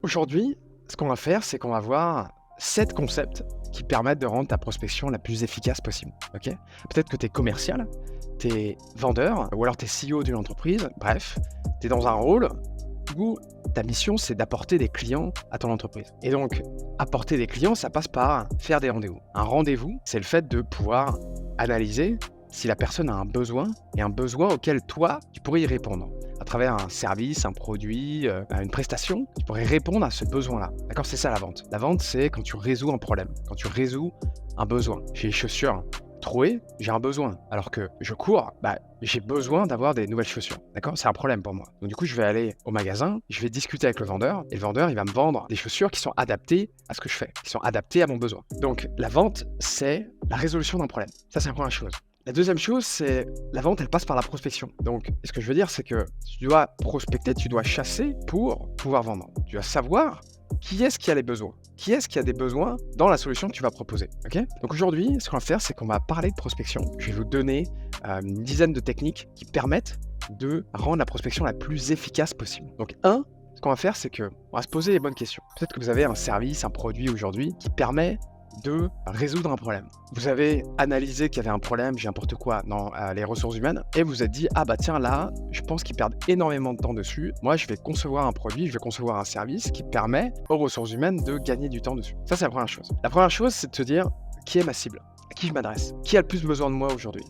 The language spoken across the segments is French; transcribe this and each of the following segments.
Aujourd'hui, ce qu'on va faire, c'est qu'on va voir 7 concepts qui permettent de rendre ta prospection la plus efficace possible. Ok. Peut-être que tu es commercial, tu es vendeur, ou alors tu es CEO d'une entreprise, bref, tu es dans un rôle où ta mission, c'est d'apporter des clients à ton entreprise. Et donc, apporter des clients, ça passe par faire des rendez-vous. Un rendez-vous, c'est le fait de pouvoir analyser si la personne a un besoin et un besoin auquel toi, tu pourrais y répondre. À travers un service, un produit, une prestation, tu pourrais répondre à ce besoin-là. D'accord? C'est ça la vente. La vente, c'est quand tu résous un problème, quand tu résous un besoin. J'ai les chaussures trouées, j'ai un besoin. Alors que je cours, j'ai besoin d'avoir des nouvelles chaussures. D'accord? C'est un problème pour moi. Donc du coup, je vais aller au magasin, je vais discuter avec le vendeur, et le vendeur, il va me vendre des chaussures qui sont adaptées à ce que je fais, qui sont adaptées à mon besoin. Donc la vente, c'est la résolution d'un problème. Ça, c'est la première chose. La deuxième chose, c'est la vente, elle passe par la prospection. Donc, ce que je veux dire, c'est que tu dois prospecter, tu dois chasser pour pouvoir vendre. Tu dois savoir qui est-ce qui a les besoins. Qui est-ce qui a des besoins dans la solution que tu vas proposer. Ok? Donc aujourd'hui, ce qu'on va faire, c'est qu'on va parler de prospection. Je vais vous donner une dizaine de techniques qui permettent de rendre la prospection la plus efficace possible. Donc, ce qu'on va faire, c'est qu'on va se poser les bonnes questions. Peut-être que vous avez un service, un produit aujourd'hui qui permet de résoudre un problème. Vous avez analysé qu'il y avait un problème, j'ai n'importe quoi, dans les ressources humaines, et vous êtes dit, ah bah tiens là, je pense qu'ils perdent énormément de temps dessus, moi je vais concevoir un produit, je vais concevoir un service qui permet aux ressources humaines de gagner du temps dessus. Ça, c'est la première chose. La première chose, c'est de se dire, qui est ma cible? À qui je m'adresse? Qui a le plus besoin de moi aujourd'hui?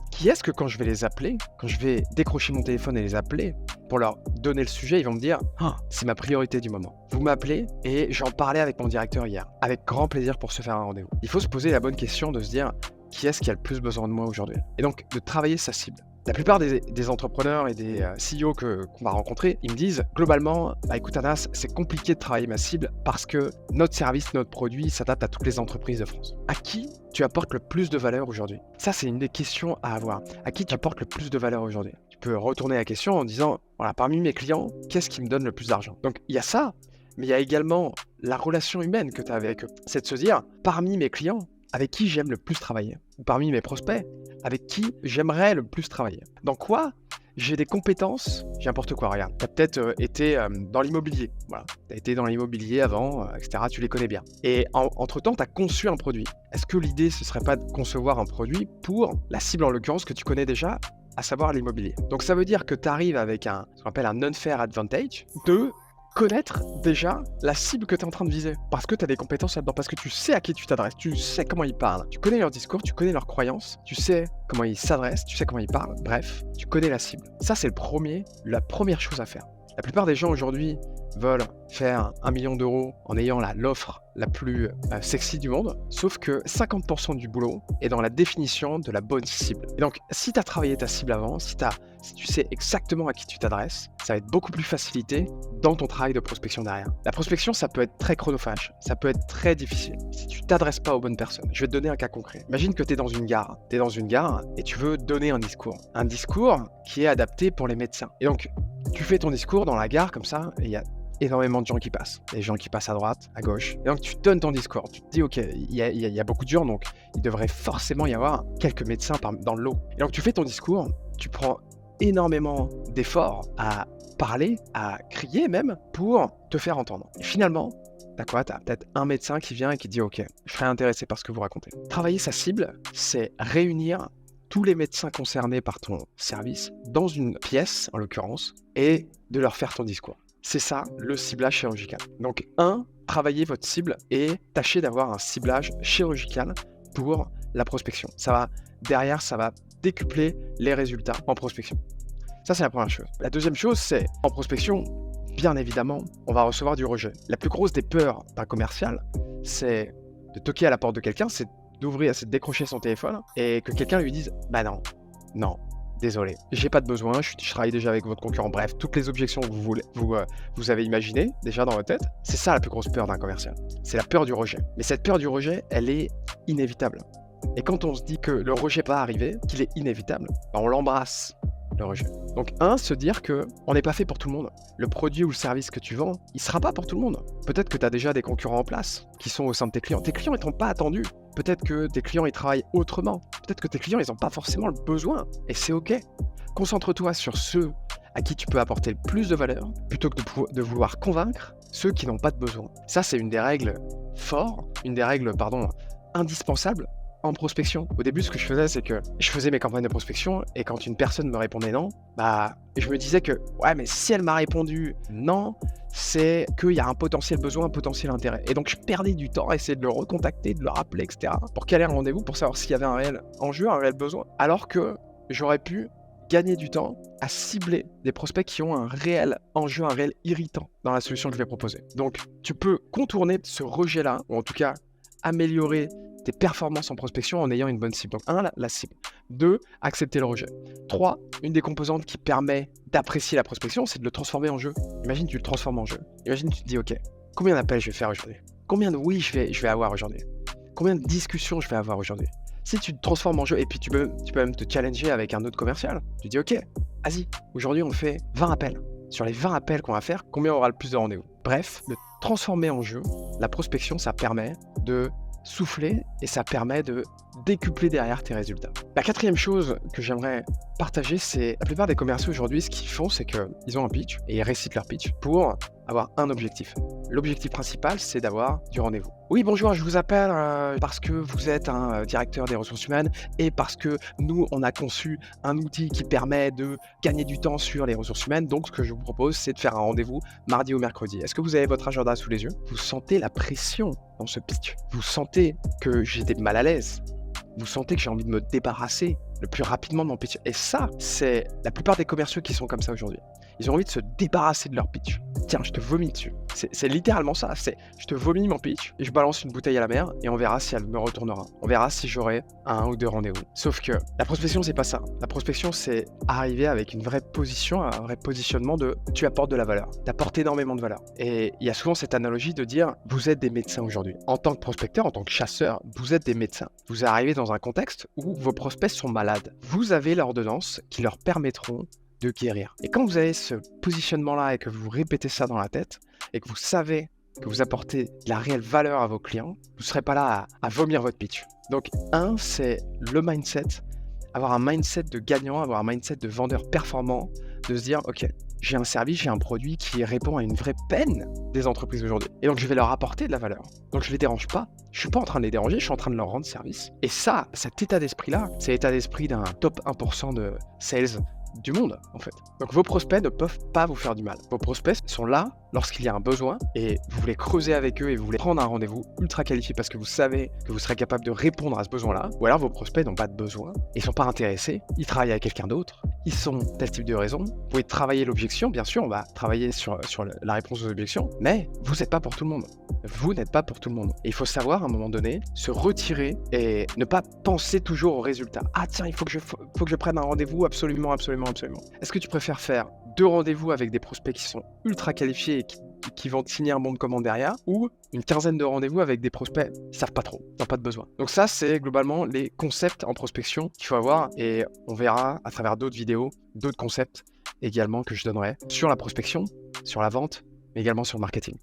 Qui est-ce que quand je vais les appeler, quand je vais décrocher mon téléphone et les appeler, pour leur donner le sujet, ils vont me dire ah, c'est ma priorité du moment. Vous m'appelez et j'en parlais avec mon directeur hier, avec grand plaisir pour se faire un rendez-vous. Il faut se poser la bonne question de se dire qui est-ce qui a le plus besoin de moi aujourd'hui? Et donc de travailler sa cible. La plupart des entrepreneurs et des CEO qu'on va rencontrer, ils me disent globalement, écoute Anas, c'est compliqué de travailler ma cible parce que notre service, notre produit s'adapte à toutes les entreprises de France. À qui tu apportes le plus de valeur aujourd'hui? Ça, c'est une des questions à avoir. À qui tu apportes le plus de valeur aujourd'hui? Tu peux retourner la question en disant, voilà, parmi mes clients, qu'est-ce qui me donne le plus d'argent? Donc, il y a ça, mais il y a également la relation humaine que tu as avec eux. C'est de se dire, parmi mes clients, avec qui j'aime le plus travailler? Ou parmi mes prospects, avec qui j'aimerais le plus travailler? Dans quoi j'ai des compétences? J'ai n'importe quoi, regarde. Tu as peut-être été dans l'immobilier. Voilà. Tu as été dans l'immobilier avant, etc. Tu les connais bien. Et entre-temps, tu as conçu un produit. Est-ce que l'idée, ce serait pas de concevoir un produit pour la cible, en l'occurrence, que tu connais déjà, à savoir l'immobilier? Donc ça veut dire que tu arrives avec ce qu'on appelle un unfair advantage de connaître déjà la cible que tu es en train de viser. Parce que tu as des compétences là-dedans, parce que tu sais à qui tu t'adresses, tu sais comment ils parlent, tu connais leur discours, tu connais leurs croyances, tu sais comment ils s'adressent, tu sais comment ils parlent, bref, tu connais la cible. Ça, c'est la première chose à faire. La plupart des gens aujourd'hui veulent faire 1 million d'euros en ayant l'offre la plus sexy du monde, sauf que 50% du boulot est dans la définition de la bonne cible. Et donc, si tu as travaillé ta cible avant, si tu sais exactement à qui tu t'adresses, ça va être beaucoup plus facilité dans ton travail de prospection derrière. La prospection, ça peut être très chronophage, ça peut être très difficile si tu t'adresses pas aux bonnes personnes. Je vais te donner un cas concret. Imagine que tu es dans une gare. Tu es dans une gare et tu veux donner un discours. Un discours qui est adapté pour les médecins. Et donc, tu fais ton discours dans la gare comme ça, et il y a énormément de gens qui passent. Des gens qui passent à droite, à gauche. Et donc, tu donnes ton discours. Tu te dis, OK, il y a beaucoup de gens, donc il devrait forcément y avoir quelques médecins dans le lot. Et donc, tu fais ton discours, tu prends énormément d'efforts à parler, à crier même, pour te faire entendre. Et finalement, t'as quoi? T'as peut-être un médecin qui vient et qui dit, OK, je serais intéressé par ce que vous racontez. Travailler sa cible, c'est réunir tous les médecins concernés par ton service dans une pièce, en l'occurrence, et de leur faire ton discours. C'est ça, le ciblage chirurgical. Donc, travaillez votre cible et tâchez d'avoir un ciblage chirurgical pour la prospection. Derrière, ça va décupler les résultats en prospection. Ça, c'est la première chose. La deuxième chose, c'est en prospection, bien évidemment, on va recevoir du rejet. La plus grosse des peurs d'un commercial, c'est de toquer à la porte de quelqu'un, c'est de décrocher son téléphone et que quelqu'un lui dise « Bah non, désolé, j'ai pas de besoin, je travaille déjà avec votre concurrent. » Bref, toutes les objections que vous avez imaginées déjà dans votre tête, c'est ça la plus grosse peur d'un commercial. C'est la peur du rejet. Mais cette peur du rejet, elle est inévitable. Et quand on se dit que le rejet va arriver, qu'il est inévitable, on l'embrasse, le rejet. Donc se dire que on n'est pas fait pour tout le monde. Le produit ou le service que tu vends, il sera pas pour tout le monde. Peut-être que tu as déjà des concurrents en place qui sont au sein de tes clients. Tes clients, ils t'ont pas attendu. Peut-être que tes clients, ils travaillent autrement. Peut-être que tes clients, ils n'ont pas forcément le besoin. Et c'est OK. Concentre-toi sur ceux à qui tu peux apporter le plus de valeur, plutôt que de vouloir convaincre ceux qui n'ont pas de besoin. Ça, c'est une des règles indispensables en prospection. Au début, ce que je faisais, c'est que je faisais mes campagnes de prospection et quand une personne me répondait non, je me disais que ouais, mais si elle m'a répondu non, c'est qu'il y a un potentiel besoin, un potentiel intérêt. Et donc, je perdais du temps à essayer de le recontacter, de le rappeler, etc. pour caler un rendez-vous, pour savoir s'il y avait un réel enjeu, un réel besoin. Alors que j'aurais pu gagner du temps à cibler des prospects qui ont un réel enjeu, un réel irritant dans la solution que je vais proposer. Donc, tu peux contourner ce rejet-là, ou en tout cas améliorer tes performances en prospection en ayant une bonne cible. Donc, 1, la cible. 2, accepter le rejet. 3, une des composantes qui permet d'apprécier la prospection, c'est de le transformer en jeu. Imagine, tu le transformes en jeu. Imagine, tu te dis, OK, combien d'appels je vais faire aujourd'hui? Combien de oui je vais avoir aujourd'hui? Combien de discussions je vais avoir aujourd'hui? Si tu te transformes en jeu, et puis tu peux même te challenger avec un autre commercial, tu dis, OK, vas-y, aujourd'hui on fait 20 appels. Sur les 20 appels qu'on va faire, combien aura le plus de rendez-vous? Bref, le transformer en jeu, la prospection, ça permet de souffler et ça permet de décupler derrière tes résultats. La quatrième chose que j'aimerais partager, c'est la plupart des commerciaux aujourd'hui, ce qu'ils font, c'est qu'ils ont un pitch et ils récitent leur pitch pour avoir un objectif. L'objectif principal, c'est d'avoir du rendez-vous. Oui, bonjour, je vous appelle parce que vous êtes un directeur des ressources humaines et parce que nous, on a conçu un outil qui permet de gagner du temps sur les ressources humaines. Donc, ce que je vous propose, c'est de faire un rendez-vous mardi ou mercredi. Est-ce que vous avez votre agenda sous les yeux? Vous sentez la pression dans ce pitch. Vous sentez que j'étais mal à l'aise. Vous sentez que j'ai envie de me débarrasser le plus rapidement de mon pitch. Et ça, c'est la plupart des commerciaux qui sont comme ça aujourd'hui. Ils ont envie de se débarrasser de leur pitch. Tiens, je te vomis dessus. C'est littéralement ça. C'est je te vomis mon pitch et je balance une bouteille à la mer et on verra si elle me retournera. On verra si j'aurai un ou deux rendez-vous. Sauf que la prospection, c'est pas ça. La prospection, c'est arriver avec une vraie position, un vrai positionnement de tu apportes de la valeur. Tu apportes énormément de valeur. Et il y a souvent cette analogie de dire vous êtes des médecins aujourd'hui. En tant que prospecteur, en tant que chasseur, vous êtes des médecins. Vous arrivez dans un contexte où vos prospects sont malades. Vous avez l'ordonnance qui leur permettront de guérir. Et quand vous avez ce positionnement-là et que vous répétez ça dans la tête et que vous savez que vous apportez de la réelle valeur à vos clients, vous ne serez pas là à vomir votre pitch. Donc, c'est le mindset, avoir un mindset de gagnant, avoir un mindset de vendeur performant, de se dire, OK, j'ai un service, j'ai un produit qui répond à une vraie peine des entreprises aujourd'hui. Et donc, je vais leur apporter de la valeur. Donc, je ne les dérange pas. Je ne suis pas en train de les déranger, je suis en train de leur rendre service. Et ça, cet état d'esprit-là, c'est l'état d'esprit d'un top 1% de sales du monde, en fait. Donc, vos prospects ne peuvent pas vous faire du mal. Vos prospects sont là lorsqu'il y a un besoin et vous voulez creuser avec eux et vous voulez prendre un rendez-vous ultra qualifié parce que vous savez que vous serez capable de répondre à ce besoin-là. Ou alors, vos prospects n'ont pas de besoin, ils sont pas intéressés, ils travaillent avec quelqu'un d'autre, ils sont tel type de raison. Vous pouvez travailler l'objection, bien sûr, on va travailler sur la réponse aux objections, mais vous n'êtes pas pour tout le monde. Vous n'êtes pas pour tout le monde. Et il faut savoir, à un moment donné, se retirer et ne pas penser toujours au résultat. Ah tiens, il faut que je prenne un rendez-vous absolument. Est-ce que tu préfères faire 2 rendez-vous avec des prospects qui sont ultra qualifiés et qui vont te signer un bon de commande derrière, ou une quinzaine de rendez-vous avec des prospects qui savent pas trop, qui n'ont pas de besoin? Donc ça, c'est globalement les concepts en prospection qu'il faut avoir, et on verra à travers d'autres vidéos, d'autres concepts également que je donnerai sur la prospection, sur la vente, mais également sur le marketing.